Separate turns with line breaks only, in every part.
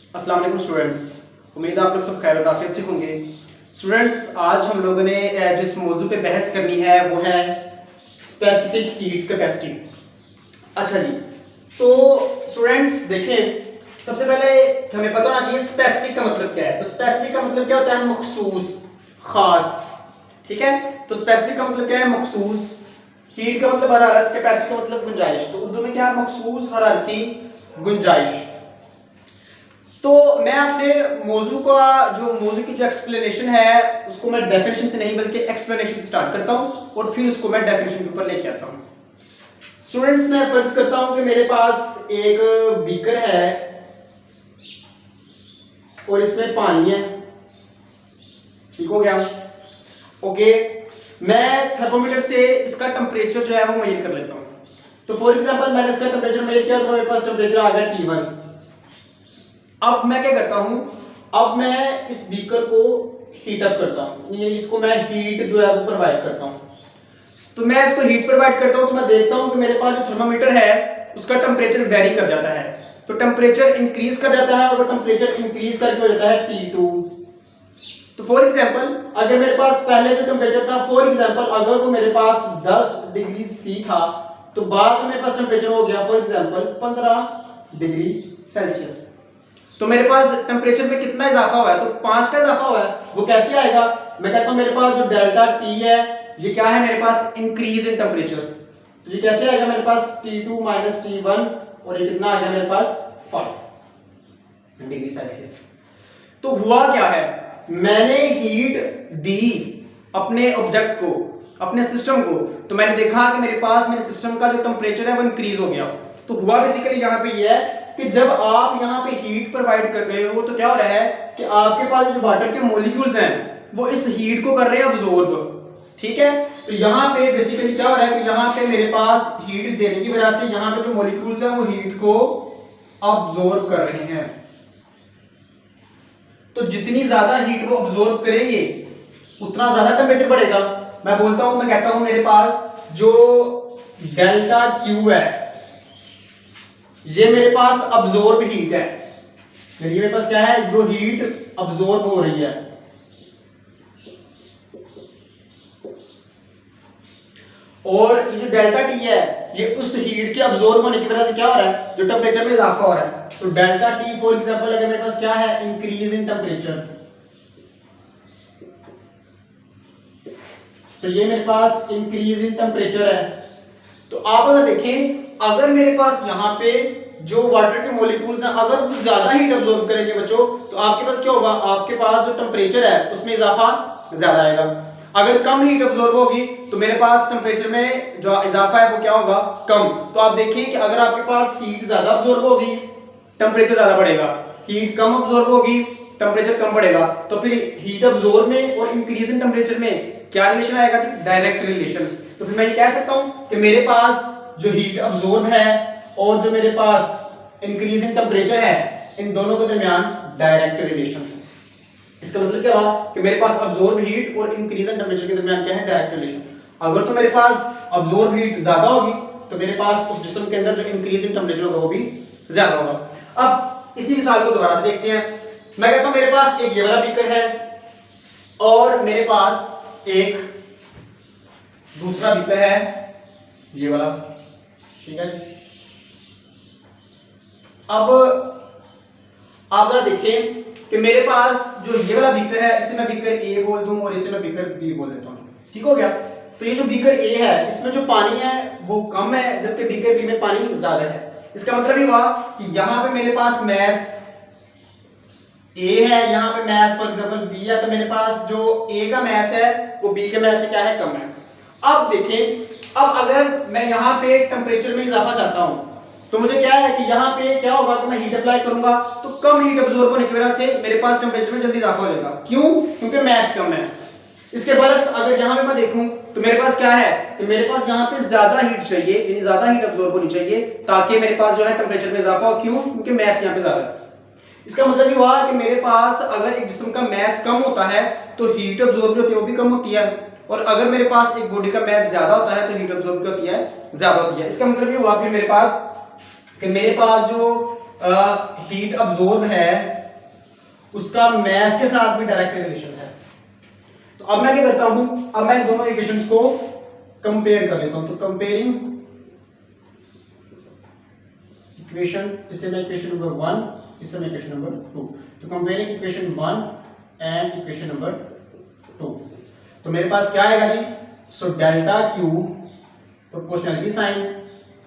अस्सलाम वालेकुम स्टूडेंट्स, उम्मीद है आप लोग सब खैर आफियत से होंगे। स्टूडेंट्स, आज हम लोगों ने जिस मौजू पे बहस करनी है वो है स्पेसिफिक हीट कैपेसिटी। अच्छा जी, तो स्टूडेंट्स देखें, सबसे पहले हमें पता होना चाहिए स्पेसिफिक का मतलब क्या है। तो स्पेसिफिक का मतलब क्या होता है? मखसूस, खास। ठीक है, तो स्पेसिफिक का मतलब क्या है? मखसूस। हीट का मतलब हरारत, कैपेसिटी का मतलब गुंजाइश। तो उर्दू में क्या है? मखसूस हरारती गुंजाइश। तो मैं अपने मौजू का मौजू की जो एक्सप्लेनेशन है उसको मैं डेफिनेशन से नहीं बल्कि एक्सप्लेनेशन से स्टार्ट करता हूँ और फिर उसको मैं डेफिनेशन के ऊपर लेके आता हूँ। स्टूडेंट्स, मैं फर्ज करता हूँ कि मेरे पास एक बीकर है और इसमें पानी है। ठीक हो गया? ओके, मैं थर्मोमीटर से इसका टेम्परेचर जो है वो मेजर कर लेता हूँ। तो फॉर एग्जांपल मैंने इसका टेम्परेचर मेजर किया तो मेरे पास टेम्परेचर आ गया T1। अब मैं क्या करता हूं? अब मैं इस बीकर को हीट अप करता हूं, यानी इसको मैं हीट जो है वो प्रोवाइड करता हूं। तो मैं इसको हीट प्रोवाइड करता हूं तो मैं देखता हूं कि मेरे पास जो थर्मामीटर है उसका टेम्परेचर वेरी कर जाता है। तो टेम्परेचर इंक्रीज कर जाता है और वो टेम्परेचर इंक्रीज करके हो जाता है T2। तो फॉर एग्जांपल अगर मेरे पास पहले जो टेम्परेचर था, फॉर एग्जांपल अगर वो मेरे पास 10 डिग्री सी था तो बाद में मेरे पास टेम्परेचर हो गया फॉर एग्जांपल 15 डिग्री सेल्सियस। तो मेरे पास टेम्परेचर में कितना इजाफा हुआ है? तो 5 का इजाफा हुआ है। वो कैसे आएगा? मैं कहता हूं मेरे पास जो डेल्टा टी है ये क्या है? मेरे पास इंक्रीज इन टेम्परेचर। तो ये कैसे आएगा? मेरे पास T2 माइनस T1 और ये कितना आ गया मेरे पास 5 डिग्री सेल्सियस। तो हुआ क्या है? मैंने हीट दी अपने ऑब्जेक्ट को, अपने सिस्टम को, तो मैंने देखा कि मेरे पास मेरे सिस्टम का जो टेम्परेचर है वो इंक्रीज हो गया। तो हुआ बेसिकली यहाँ पे ये है कि जब आप यहाँ पे हीट प्रोवाइड कर रहे हो तो क्या हो रहा है कि आपके पास जो वाटर के मॉलिक्यूल्स हैं वो इस हीट को कर रहे हैं अब्जॉर्ब। ठीक है, तो यहाँ पे बेसिकली क्या हो रहा है कि यहाँ पे मेरे पास हीट देने की वजह से यहाँ पे जो मॉलिक्यूल्स हैं वो हीट को अब्जॉर्ब कर रहे हैं। तो जितनी ज्यादा हीट वो अब्जॉर्ब करेंगे उतना ज्यादा टेम्परेचर बढ़ेगा। मैं बोलता हूं, मैं कहता हूं मेरे पास जो डेल्टा क्यू है ये मेरे पास अब्जॉर्ब हीट है। ये मेरे पास क्या है? जो हीट अब्जॉर्ब हो रही है। और ये जो डेल्टा टी है ये उस हीट के अब्जॉर्ब होने की वजह से क्या हो रहा है? जो टेम्परेचर में इजाफा हो रहा है। तो डेल्टा टी फॉर एग्जांपल अगर मेरे पास क्या है? Increase in temperature. तो ये मेरे पास इंक्रीज इन टेम्परेचर है। तो आप अगर देखें, अगर मेरे पास यहाँ पे जो वाटर के मॉलिक्यूल्स हैं अगर वो ज्यादा हीट अब्सॉर्ब करेंगे बच्चों तो आपके पास क्या होगा? आपके पास जो टेम्परेचर है उसमें इजाफा ज्यादा आएगा। अगर कम हीट अब्सॉर्ब होगी तो मेरे पास टेम्परेचर में जो इजाफा है वो क्या होगा? कम। तो आप देखिए कि अगर आपके पास हीट ज्यादा अब्सॉर्ब होगी टेम्परेचर ज्यादा बढ़ेगा, हीट कम अब्सॉर्ब होगी टेम्परेचर कम बढ़ेगा। तो फिर हीट अब्सॉर्ब में और इंक्रीज इन टेम्परेचर में क्या रिलेशन आएगा? Direct relation. तो फिर मैं कह सकता हूं कि मेरे पास जो हीट अब्सॉर्ब है और जो मेरे पास इंक्रीज इन टेम्परेचर है इन दोनों के दरमियान डायरेक्ट रिलेशन है। इसका मतलब क्या हुआ कि मेरे पास अब्सॉर्ब हीट और इंक्रीज इन टेम्परेचर के दरमियान क्या है? Direct relation. अगर तो मेरे पास अब्सॉर्ब हीट ज्यादा होगी तो मेरे पास उस जिस्म के अंदर जो इंक्रीज इन टेम्परेचर होगा वो भी ज्यादा होगा। अब इसी मिसाल को दोबारा से देखते हैं। मैं कहता हूं मेरे पास एक ये वाला बीकर है और मेरे पास एक दूसरा बीकर है ये वाला। ठीक है, अब आप जरा देखें कि मेरे पास जो ये वाला बीकर है इसे मैं बीकर ए बोल दूं और इसे मैं बीकर बी बोल देता हूं। ठीक हो गया? तो ये जो बीकर ए है इसमें जो पानी है वो कम है जबकि बीकर बी में पानी ज्यादा है। इसका मतलब ये हुआ कि यहां पे मेरे पास मैस ए है, यहाँ पे मैस फॉर एग्जांपल बी है, तो मेरे पास जो ए का मैस है वो बी के मैस से क्या है? कम है। अब देखें, अब अगर मैं यहाँ पे टेम्परेचर में इजाफा चाहता हूँ तो मुझे क्या है कि यहाँ पे क्या होगा कि मैं हीट अप्लाई करूंगा तो कम हीट अब्सॉर्ब होने की वजह से मेरे पास टेम्परेचर में जल्दी इजाफा हो जाएगा। क्यों? क्योंकि मैस कम है। इसके बरक्स अगर यहाँ पे मैं देखूं तो मेरे पास क्या है कि मेरे पास यहाँ पे ज्यादा हीट चाहिए, यानी ज्यादा हीट अब्सॉर्ब होनी चाहिए ताकि मेरे पास जो है टेम्परेचर में इजाफा हो। क्यों? क्योंकि मैस यहाँ पे ज्यादा है। इसका मतलब ये हुआ कि मेरे पास अगर एक जिस्म का मैस कम होता है तो हीट अब्सॉर्ब जो होती है वो भी कम होती है, और अगर मेरे पास एक बॉडी का मैस ज्यादा होता है तो हीट अब्सॉर्ब क्या होती है? ज्यादा होती है। इसका मतलब ये हुआ फिर मेरे पास कि मेरे पास जो हीट अब्सॉर्ब है उसका मैस के साथ भी डायरेक्ट रिलेशन है। तो अब मैं क्या करता हूं, अब मैं दोनों इक्वेशंस को कंपेयर कर लेता हूं। तो कंपेयरिंग इक्वेशन, इससे मैं इक्वेशन नंबर 1, इससे मैं इक्वेशन नंबर 2। तो comparing equation 1 and equation number 2। तो मेरे पास क्या आएगा जी, so delta Q proportionality sign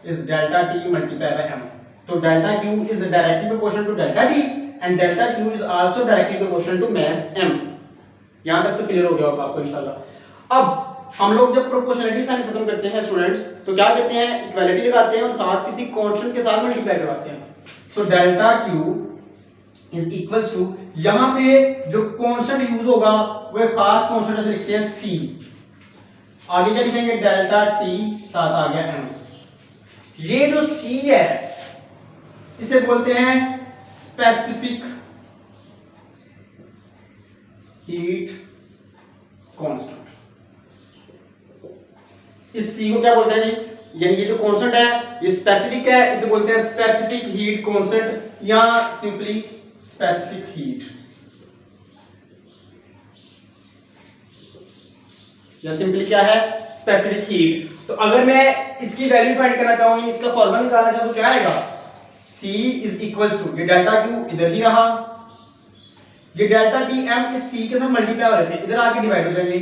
is delta T multiply by M. तो delta Q is directly proportional to delta T and delta Q is also directly proportional to mass M. यहां तक तो क्लियर हो गया होगा आपको इंशाल्लाह। अब हम लोग जब प्रोपोर्शनलिटी साइन खत्म करते हैं स्टूडेंट्स, तो क्या करते हैं, इक्वालिटी लगाते हैं और साथ किसी कांस्टेंट के साथ मल्टीप्लाई करवाते हैं। So delta Q is equals to, यहां पे जो कांस्टेंट यूज होगा वो एक खास कांस्टेंट ऐसे लिखते हैं सी, आगे क्या लिखेंगे, डेल्टा टी, साथ आ गया एम। ये जो सी है इसे बोलते हैं स्पेसिफिक हीट कांस्टेंट। इस सी को क्या बोलते हैं जी, यानी ये जो कांस्टेंट है ये स्पेसिफिक है, इसे बोलते हैं स्पेसिफिक हीट कांस्टेंट या सिंपली स्पेसिफिक हीट, या सिंपली क्या है, स्पेसिफिक हीट। तो अगर मैं इसकी वैल्यू फाइंड करना चाहूँ, इसका फॉर्मूला निकालना चाहूँ, तो क्या आएगा, C इज इक्वल्स टू, ये डेल्टा क्यू इधर ही रहा, ये डेल्टा टी एम इस C के साथ मल्टीप्लाई हो रहे थे, इधर आके डिवाइड हो जाएंगे।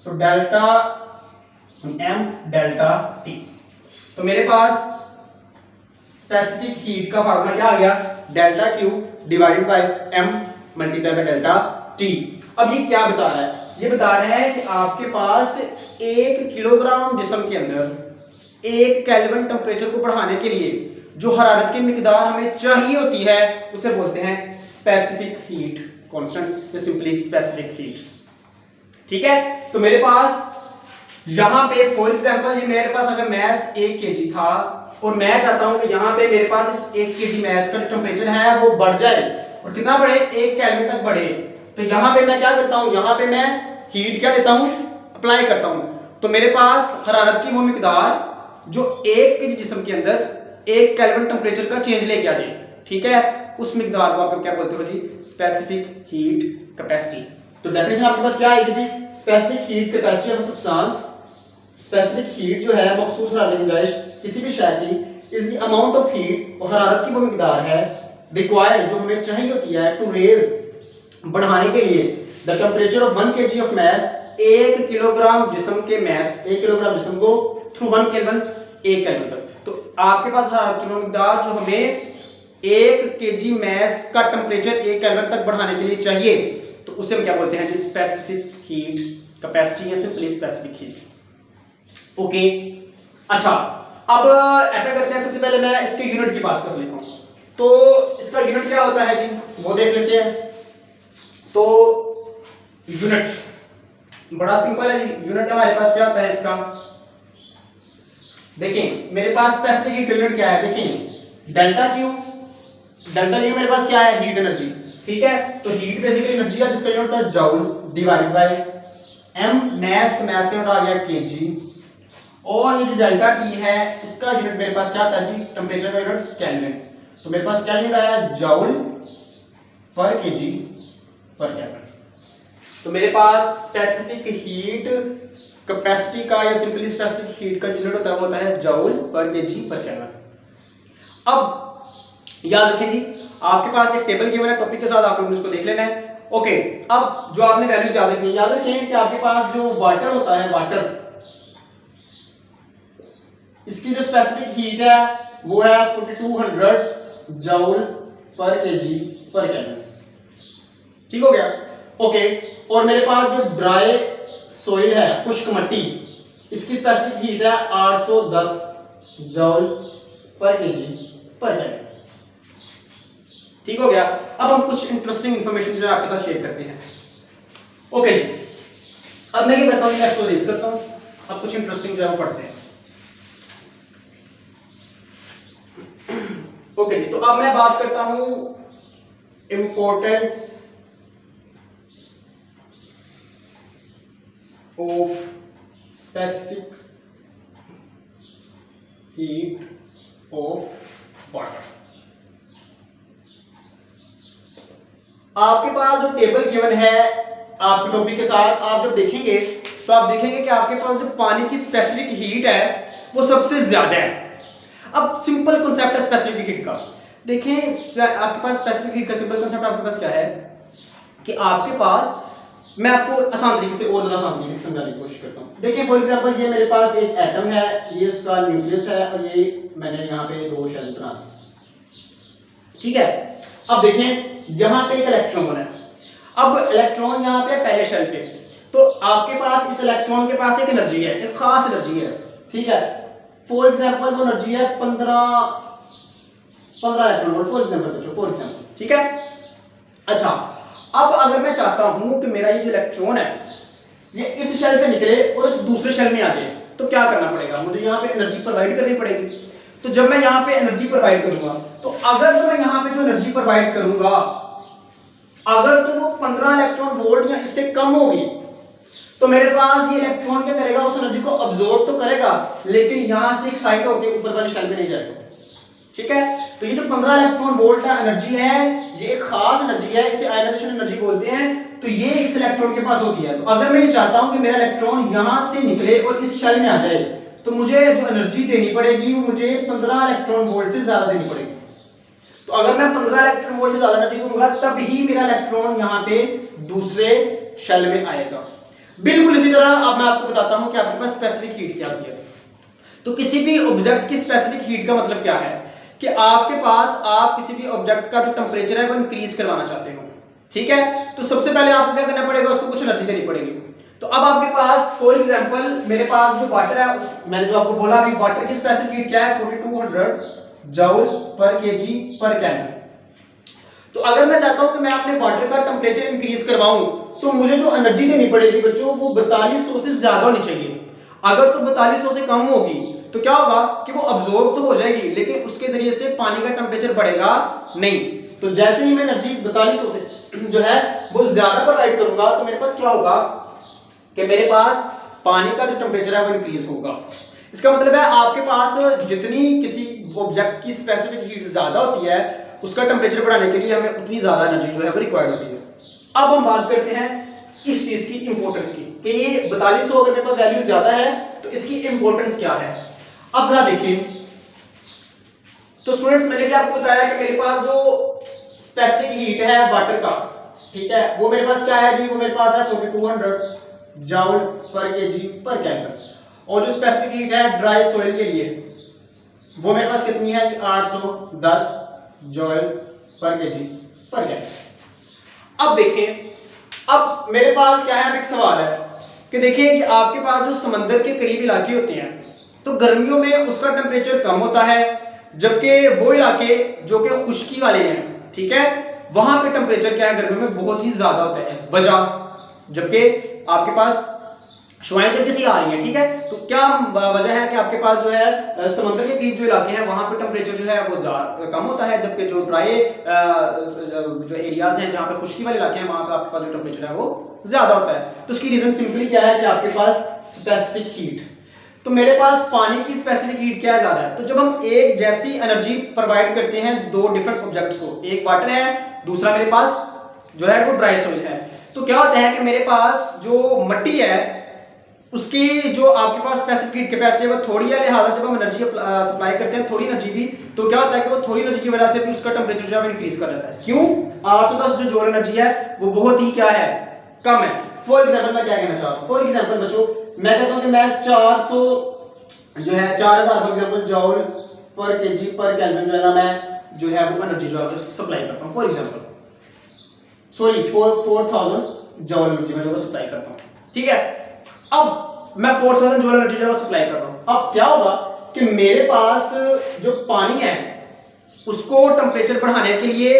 So delta M delta T. तो मेरे पास स्पेसिफिक हीट का फार्मूला क्या आ गया, delta Q divided by M multiply by delta T. अब ये क्या बता रहा है, ये बता रहा है कि आपके पास 1 किलोग्राम जिस्म के अंदर 1 केल्विन टेम्परेचर को बढ़ाने के लिए जो हरारत की मिकदार हमें चाहिए होती है उसे बोलते हैं स्पेसिफिक हीट कांस्टेंट, या सिंपली स्पेसिफिक हीट। ठीक है, तो मेरे पास यहां पे फॉर एग्जांपल ये मेरे पास अगर मैस 1 केजी था और मैं चाहता हूं कि यहां पे मेरे पास इस 1 केजी मैस का टेम्परेचर है वो बढ़ जाए, और कितना बढ़े, 1 केल्विन तक बढ़े। तो यहां पे मैं क्या करता हूं, यहां पे मैं हीट क्या देता हूं, अप्लाई करता हूं। तो मेरे पास हरारत की वो मिकदार जो 1 केजी जिस्म के अंदर 1 केल्विन टेम्परेचर का चेंज लेके आ जाए, ठीक है, उस मिकदार को आप क्या बोलते हो जी, स्पेसिफिक हीट कैपेसिटी। तो डेफिनेशन आपके पास क्या आएगी जी, specific heat capacity of a substance, specific heat जो है मखसूस हरारत की गुंजाइश किसी भी शय की, is the amount of heat, वो हरारत की वो मिकदार है, रिक्वायर्ड जो हमें चाहिए होती है, टू रेज बढ़ाने के लिए the temperature of 1 kg of mass, 1 kilogram जिस्म के मैस, 1 किलोग्राम जिस्म को थ्रू 1 केल्विन, 1 केल्विन तक। तो आपके पास हरारत की वो मिकदार जो हमें 1 kg मैस का टेम्परेचर 1 केल्विन तक बढ़ाने के लिए चाहिए, तो उसे हम क्या बोलते हैं जी, स्पेसिफिक हीट कैपेसिटी या सिंपली स्पेसिफिक हीट। ओके, अच्छा अब ऐसा करते हैं, सबसे पहले मैं इसके यूनिट की बात कर लेता हूं। तो इसका यूनिट क्या होता है जी, वो देख लेते हैं। तो यूनिट बड़ा सिंपल है जी, यूनिट हमारे पास क्या होता है इसका, देखें मेरे पास स्पेसिफिक यूनिट क्या है, देखें डेल्टा क्यू, डेल्टा क्यू मेरे पास क्या है, हीट एनर्जी, ठीक है। तो हीट बेसिकली एनर्जी है जिसका यूनिट है joule divided by M, mass, तो मैस का यूनिट आ गया केजी, और ये जो डेल्टा टी है इसका यूनिट मेरे पास क्या आता है जी, टेम्परेचर का यूनिट केल्विन। तो मेरे पास क्या यूनिट आया, जूल पर केजी पर केल्विन। तो मेरे पास स्पेसिफिक हीट कैपेसिटी का या सिंपली स्पेसिफिक हीट का यूनिट होता है जूल पर केजी पर केल्विन। अब याद रखें जी, आपके पास एक टेबल गिवन है, टॉपिक के साथ आप लोगों ने उसको देख लेना है। ओके, अब जो आपने वैल्यूज याद रखी है, याद रखें कि आपके पास जो वाटर होता है, वाटर, इसकी जो स्पेसिफिक हीट है वो है 4200 जूल पर केजी पर केल्विन। ठीक हो गया, ओके। और मेरे पास जो ड्राई सोइल है, खुश्क मिट्टी, इसकी स्पेसिफिक हीट है 810 जूल पर केजी पर केल्विन। ठीक हो गया। अब हम कुछ इंटरेस्टिंग इंफॉर्मेशन जो है आपके साथ शेयर करते हैं। ओके जी, अब मैं क्या करता हूँ, मैं इसको रेज करता हूँ, अब कुछ इंटरेस्टिंग जो है वो पढ़ते हैं। ओके जी, तो अब मैं बात करता हूं importance of specific heat of water. आपके पास जो टेबल गिवन है आपके टॉपिक के साथ, आप जब देखेंगे तो आप देखेंगे कि आपके पास जो पानी की स्पेसिफिक हीट है वो सबसे ज्यादा है। अब सिंपल कॉन्सेप्ट है स्पेसिफिक हीट का। देखें आपके पास स्पेसिफिक हीट का सिंपल कॉन्सेप्ट आपके पास क्या है कि आपके पास, मैं आपको आसान तरीके से और ज़्यादा आसान तरीके से समझाने की कोशिश करता हूँ। देखिए फॉर एग्जांपल ये मेरे पास एक एटम है, ये उसका न्यूक्लियस है और ये मैंने यहाँ पे दो शेल बना दिए, ठीक है। अब देखें यहाँ पे एक इलेक्ट्रॉन है, अब इलेक्ट्रॉन यहाँ पे पहले शेल पे, तो आपके पास इस इलेक्ट्रॉन के पास एक एनर्जी है, एक खास एनर्जी है, ठीक है। फॉर एग्जाम्पल वो एनर्जी है 15 इलेक्ट्रॉन वोल्ट फॉर एग्जाम्पल, ठीक है। अच्छा, अब अगर मैं चाहता हूं कि मेरा ये जो इलेक्ट्रॉन है ये इस शेल से निकले और इस दूसरे शेल में आ जाए, तो क्या करना पड़ेगा, मुझे यहाँ पे एनर्जी प्रोवाइड करनी पड़ेगी। तो जब मैं यहाँ पे एनर्जी प्रोवाइड करूंगा, तो अगर तो मैं यहाँ पे जो एनर्जी प्रोवाइड करूंगा अगर तो वो 15 इलेक्ट्रॉन वोल्ट या इससे कम होगी, तो मेरे पास ये इलेक्ट्रॉन क्या करेगा, उस एनर्जी को अब्सॉर्ब तो करेगा लेकिन यहाँ से एक्साइट होकर ऊपर वाले शेल में नहीं जाएगा, ठीक है। तो ये जो 15 इलेक्ट्रॉन वोल्ट का एनर्जी है ये एक खास एनर्जी है, इसे आयनाइजेशन एनर्जी बोलते हैं। तो ये इस इलेक्ट्रॉन के पास होती है। तो अगर मैं ये चाहता हूं कि मेरा इलेक्ट्रॉन यहां से निकले और इस शेल में आ जाए, तो मुझे जो एनर्जी देनी पड़ेगी वो मुझे 15 इलेक्ट्रॉन वोल्ट से ज्यादा देनी पड़ेगी। तो अगर मैं 15 इलेक्ट्रॉन वोल्ट से ज्यादा एनर्जी दूंगा तब ही मेरा इलेक्ट्रॉन यहाँ पे दूसरे शेल में आएगा। बिल्कुल इसी तरह अब मैं आपको बताता हूं कि आपके पास स्पेसिफिक हीट क्या होती है। तो किसी भी ऑब्जेक्ट की स्पेसिफिक हीट का मतलब क्या है कि आपके पास आप किसी भी ऑब्जेक्ट का जो टेम्परेचर है वो इंक्रीज करवाना चाहते हो, ठीक है। तो सबसे पहले आपको क्या करना पड़ेगा, उसको कुछ एनर्जी देनी पड़ेगी। तो अब आपके पास फॉर एग्जांपल मेरे पास जो वाटर है, मैंने जो आपको बोला अभी वाटर की स्पेसिफिक हीट क्या है 4200 जूल पर केजी पर केल्विन। तो अगर मैं चाहता हूं कि मैं अपने वाटर का टेम्परेचर इंक्रीज करवाऊं, तो मुझे जो एनर्जी देनी पड़ेगी बच्चों वो 4200 से ज्यादा होनी चाहिए। अगर तो 4200 से कम होगी तो क्या होगा कि वो अब्सॉर्ब तो हो जाएगी लेकिन उसके जरिए से पानी का टेम्परेचर बढ़ेगा नहीं। तो जैसे ही मैं एनर्जी 4200 से जो है वो ज्यादा प्रोवाइड करूंगा तो मेरे पास क्या होगा कि मेरे पास पानी का जो टेम्परेचर है वो इंक्रीज होगा। इसका मतलब है आपके पास जितनी किसी ऑब्जेक्ट की स्पेसिफिक हीट ज्यादा होती है उसका टेम्परेचर बढ़ाने के लिए हमें उतनी ज्यादा एनर्जी जो है वो रिक्वायर्ड होती है। अब हम बात करते हैं इस चीज की इंपॉर्टेंस की कि ये 4200 अगर मेरे पास वैल्यू ज्यादा है तो इसकी इंपॉर्टेंस क्या है। अब जरा देखिए, तो स्टूडेंट्स मैंने भी आपको बताया कि मेरे पास जो स्पेसिफिक हीट है वाटर का, ठीक है, वो मेरे पास क्या है जी, वो मेरे पास है 4200 जूल पर केजी पर केल्विन। और जो स्पेसिफिक हीट है ड्राई सॉइल के लिए वो मेरे पास कितनी है 810 जूल पर केजी पर केल्विन। अब देखें, अब मेरे पास क्या है, एक सवाल है कि देखिए कि आपके पास जो समंदर के करीब इलाके होते हैं तो गर्मियों में उसका टेम्परेचर कम होता है, जबकि वो इलाके जो कि खुश्की वाले हैं, ठीक है, वहां पे टेम्परेचर क्या है गर्मियों में बहुत ही ज्यादा होता है। वजह, जबकि आपके पास शुआएं जब जैसी आ रही हैं, ठीक है, तो क्या वजह है कि आपके पास जो है समंदर के करीब जो इलाके हैं वहां पे टेम्परेचर जो है वो कम होता है, जबकि जो ड्राई जो एरियाज हैं जहाँ पे खुश्की वाले इलाके हैं वहां पे आपके पास जो टेम्परेचर है वो ज्यादा होता है। तो उसकी रीजन सिंपली क्या है कि आपके पास स्पेसिफिक हीट। तो मेरे पास पानी की स्पेसिफिक हीट क्या ज्यादा है, तो जब हम एक जैसी एनर्जी प्रोवाइड करते हैं दो डिफरेंट ऑब्जेक्ट्स को, एक वाटर है दूसरा मेरे पास जो है वो ड्राई सॉइल है, तो क्या होता है कि मेरे पास जो मिट्टी है उसकी जो आपके पास स्पेसिफिक हीट कैपेसिटी है वो थोड़ी है, लिहाजा जब हम एनर्जी सप्लाई करते हैं थोड़ी एनर्जी भी, तो क्या होता है कि वो थोड़ी एनर्जी की वजह से भी उसका टेम्परेचर जो है इंक्रीज कर देता है। क्यों, 810 जो जूल एनर्जी है वो बहुत ही क्या है, कम है। फॉर एग्जांपल मैं क्या कहना चाहता हूं, फॉर एग्जांपल बच्चों मैं कहता हूं कि मैं 400 जो है 4000 फॉर एग्जांपल जूल पर केजी पर केल्विन जो है ना मैं जो है वो एनर्जी जो है सप्लाई करता हूं, for example sorry 4000 joule energy मैं जो सप्लाई करता हूं, ठीक है। अब मैं 4000 जूल एनर्जी जो सप्लाई कर रहा हूं, अब क्या होगा कि मेरे पास जो पानी है उसको टेम्परेचर बढ़ाने के लिए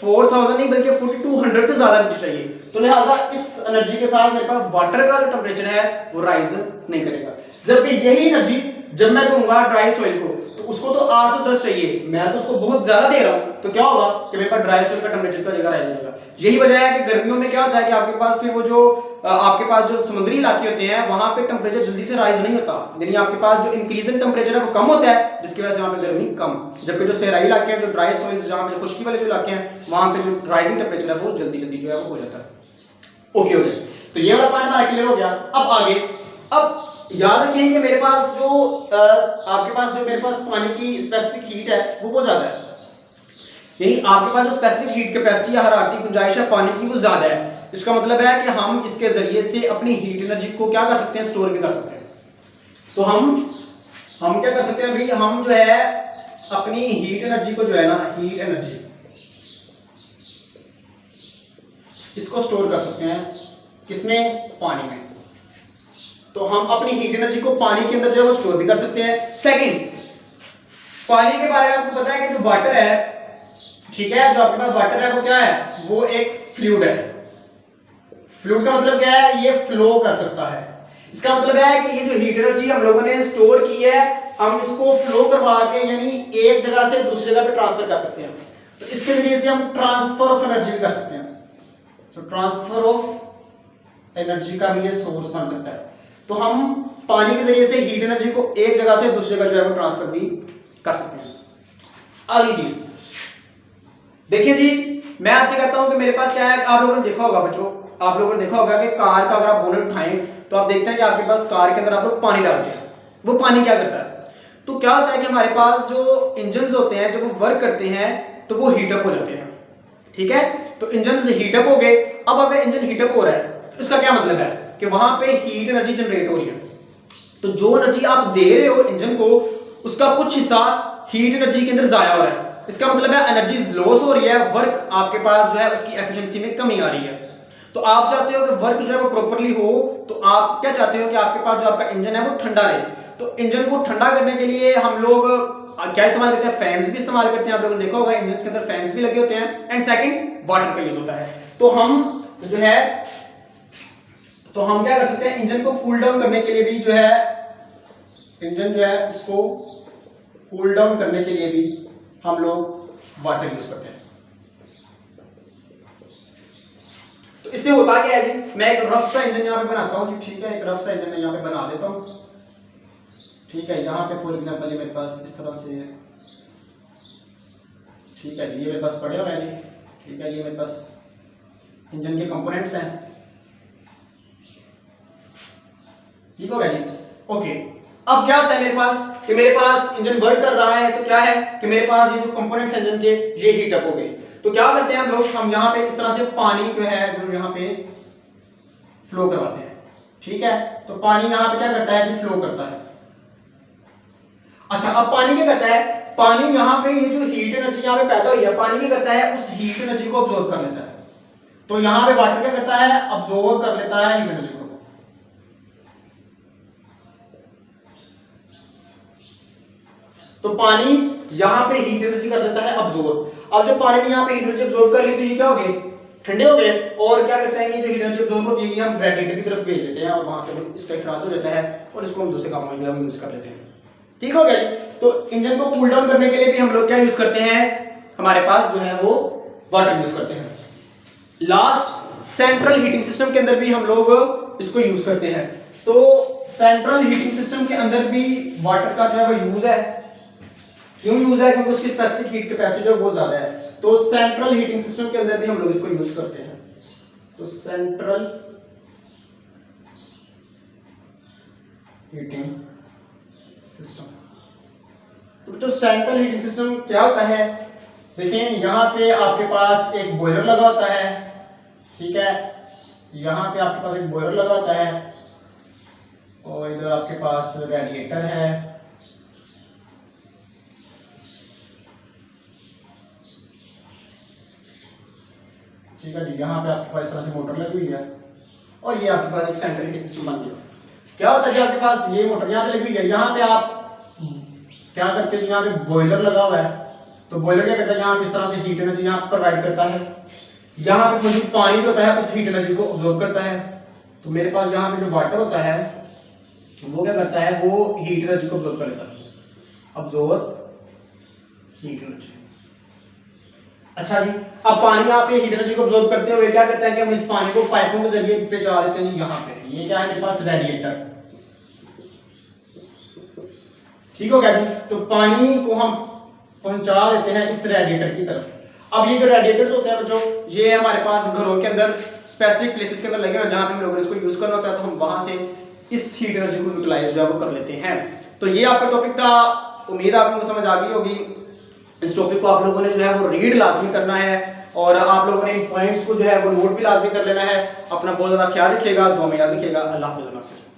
4000 नहीं बल्कि 4200 से ज्यादा एनर्जी चाहिए, तो लिहाजा इस एनर्जी के साथ मेरे पास वाटर का जो टेम्परेचर है वो राइज नहीं करेगा। जबकि यही एनर्जी जब मैं दूंगा ड्राई सॉइल को तो उसको तो 810 चाहिए, मैं तो उसको बहुत ज्यादा दे रहा हूं, तो क्या होगा कि मेरे पास ड्राई सॉइल का टेम्परेचर का जगह राइज हो जाएगा। यही वजह है कि गर्मियों में क्या होता है कि आपके पास फिर वो जो आपके पास जो समुद्री इलाके होते हैं वहां पे टेम्परेचर जल्दी से राइज नहीं होता, यानी आपके पास जो इंक्रीज इन टेम्परेचर है वो कम होता है, जिसकी वजह से वहां पे गर्मी कम। जबकि जो सहराई इलाके हैं, जो ड्राई सॉइल्स, जहां पे खुश्की वाले जो इलाके हैं, वहां पे जो राइजिंग टेम्परेचर है वो जल्दी जल्दी जो है वो हो जाता है। ओके हो गया, तो ये वाला पॉइंट हमारा क्लियर हो गया। अब आगे, अब याद रखें कि मेरे पास जो आपके पास जो मेरे पास पानी की स्पेसिफिक हीट है वो बहुत ज्यादा है, यानी आपके पास जो स्पेसिफिक हीट कैपेसिटी या हरारती गुंजाइश है पानी की वो ज्यादा है। इसका मतलब है कि हम इसके जरिए से अपनी हीट एनर्जी को क्या कर सकते हैं, स्टोर भी कर सकते हैं। तो हम क्या कर सकते हैं भाई, हम जो है अपनी हीट एनर्जी को जो है ना, हीट एनर्जी इसको स्टोर कर सकते हैं किसमें, पानी में। तो हम अपनी हीट एनर्जी को पानी के अंदर जो है वो स्टोर भी कर सकते हैं। सेकंड, पानी के बारे में आपको पता है कि जो वाटर है, ठीक है, जो आपके पास वाटर है वो क्या है, वो एक फ्लूइड है। फ्लूइड का मतलब क्या है, ये फ्लो कर सकता है। इसका मतलब है कि ये जो हीट एनर्जी हम लोगों ने स्टोर की है, हम इसको फ्लो करवा के यानी एक जगह से दूसरी जगह पे ट्रांसफर कर सकते हैं। तो इसके जरिए से हम ट्रांसफर ऑफ एनर्जी भी कर सकते हैं। तो ट्रांसफर ऑफ एनर्जी का भी ये सोर्स बन सकता है। तो हम पानी के जरिए से हीट एनर्जी को एक जगह से दूसरी जगह जो है वो ट्रांसफर भी कर सकते हैं। अगली चीज देखिए जी, मैं आपसे कहता हूं कि मेरे पास क्या है, आप लोगों ने देखा होगा बच्चों, आप लोगों ने देखा होगा कि कार का अगर आप बोनट उठाएं तो आप देखते हैं कि आपके पास कार के अंदर आप लोग पानी डालते हैं। वो पानी क्या करता है, तो क्या होता है कि हमारे पास जो इंजन होते हैं जब वो वर्क करते हैं तो वो हीटअप हो जाते हैं, ठीक है। तो इंजन से हीटअप हो गए। अब अगर इंजन हीटअप हो रहा है तो इसका क्या मतलब है कि वहां पे हीट एनर्जी जनरेट हो रही है। तो जो एनर्जी आप दे रहे हो इंजन को, उसका कुछ हिस्सा हीट एनर्जी के अंदर जाया हो रहा है। इसका मतलब है एनर्जी लॉस हो रही है, वर्क आपके पास जो है उसकी एफिशिएंसी में कमी आ रही है। तो आप चाहते हो कि वर्क जो है वो प्रॉपर्ली हो, तो आप क्या चाहते हो कि आपके पास जो आपका इंजन है वो ठंडा रहे। तो इंजन को ठंडा करने के लिए हम लोग क्या इस्तेमाल करते हैं, फैंस भी इस्तेमाल करते हैं। आप लोगों ने देखा होगा इंजन के अंदर फैंस भी लगे होते हैं। एंड सेकंड, वाटर का यूज होता है। तो हम जो है, तो हम क्या कर सकते हैं, इंजन को कूल डाउन करने के लिए भी जो है, इंजन जो है इसको कूल डाउन करने के लिए भी हम लोग वाटर यूज करते हैं। तो इससे होता क्या है जी, मैं एक रफ सा इंजन यहाँ पे बनाता हूँ जी, ठीक है, एक रफ सा इंजन मैं यहाँ पे बना देता हूँ, ठीक है। यहाँ पे फॉर एग्जांपल ये मेरे पास इस तरह से, ठीक है, ये मेरे पास पड़े हुए हैं जी, ठीक है, ये मेरे पास इंजन के कंपोनेंट्स हैं, ठीक हो गया जी। ओके, अब क्या होता है मेरे पास कि मेरे पास इंजन वर्क कर रहा है, तो क्या है कि मेरे पास ये जो कंपोनेंट्स इंजन के ये हीट अप हो गए। तो क्या करते हैं हम लोग, हम यहाँ पे इस तरह से पानी जो है जो यहाँ पे फ्लो करवाते हैं, ठीक है। तो पानी यहाँ पे क्या करता है कि फ्लो करता है। अच्छा, अब पानी क्या करता है, पानी यहाँ पे ये जो हीट एनर्जी यहाँ पे पैदा हुई है, पानी क्या करता है, उस हीट एनर्जी को अब्सॉर्ब कर लेता है। तो यहाँ पे वाटर क्या करता है, अब्सॉर्ब कर लेता है हीट एनर्जी को। तो पानी यहाँ पे हीट एनर्जी कर देता है अब्सॉर्ब। अब जब पानी ने यहाँ पे हीट एनर्जी अब्सॉर्ब कर ली तो ये क्या हो गए, ठंडे हो गए। और क्या करते हैं, ये जो हीट एनर्जी अब्सॉर्ब होती है हम रेडिएटर की तरफ भेज देते हैं और वहां से इसका इखराज हो जाता है और इसको हम दूसरे कामों में यूज कर लेते हैं, ठीक हो गया। तो इंजन को कूल डाउन करने के लिए भी हम लोग क्या यूज करते हैं, हमारे पास जो है वो वाटर यूज करते हैं। लास्ट, सेंट्रल हीटिंग सिस्टम के अंदर भी हम लोग इसको यूज करते हैं। तो सेंट्रल हीटिंग सिस्टम के अंदर भी वाटर का जो है वो यूज है। क्यों यूज है, क्योंकि उसकी स्पेसिफिक हीट कैपेसिटी जो बहुत ज्यादा है। तो सेंट्रल हीटिंग सिस्टम के अंदर भी हम लोग इसको यूज करते हैं। तो सेंट्रल हीटिंग सिस्टम, तो जो सेंट्रल हीटिंग सिस्टम क्या होता है, देखिए यहाँ पे आपके पास एक बॉयलर लगा होता है, ठीक है, यहाँ पे आपके पास एक बॉयलर लगा होता है और इधर आपके पास रेडिएटर है, ठीक है जी। यहाँ पे आपके पास इस तरह से मोटर लगी हुई है और ये आपके पास एक सेंट्रल हीटिंग सिस्टम बन गया। क्या होता है, जब आपके पास ये मोटर यहाँ पे लगी हुई है, यहाँ पे आप क्या करते हैं, यहाँ पे बॉयलर लगा हुआ है। तो बॉयलर क्या करता है, यहाँ पे इस तरह से हीट एनर्जी यहाँ प्रोवाइड करता है। यहाँ पे मौजूद पानी जो होता है उस हीट एनर्जी को अब्सॉर्ब करता है। तो मेरे पास यहाँ पे जो वाटर होता है वो क्या करता है, वो हीट एनर्जी को अब्सॉर्ब कर लेता है, अब्सॉर्ब हीट एनर्जी। अच्छा जी, अब पानी आप ये हीट एनर्जी को ऑब्जॉर्व करते हुए क्या करते हैं कि हम इस पानी को पाइपों के जरिए पे चला देते हैं यहाँ पे। ये क्या है मेरे पास रेडिएटर, ठीक हो गया जी। तो पानी को हम पहुंचा देते हैं इस रेडिएटर की तरफ। अब ये जो रेडिएटर्स होते हैं बच्चों, ये हमारे पास घरों के अंदर स्पेसिफिक प्लेसेस के अंदर लगे हुए हैं जहाँ पे हम लोगों ने इसको यूज करना होता है, तो हम वहां से इस हीट एनर्जी को यूटिलाइज जो है वो कर लेते हैं। तो ये आपका टॉपिक था, उम्मीद आप लोगों को समझ आ गई होगी। इस टॉपिक को आप लोगों ने जो है वो रीड लाजमी करना है और आप लोगों ने इन पॉइंट्स को जो है वो नोट भी लाजमी कर लेना है। अपना बहुत ज़्यादा ख्याल रखिएगा, दुआ में याद रखिएगा। अल्लाह हाफ़िज़।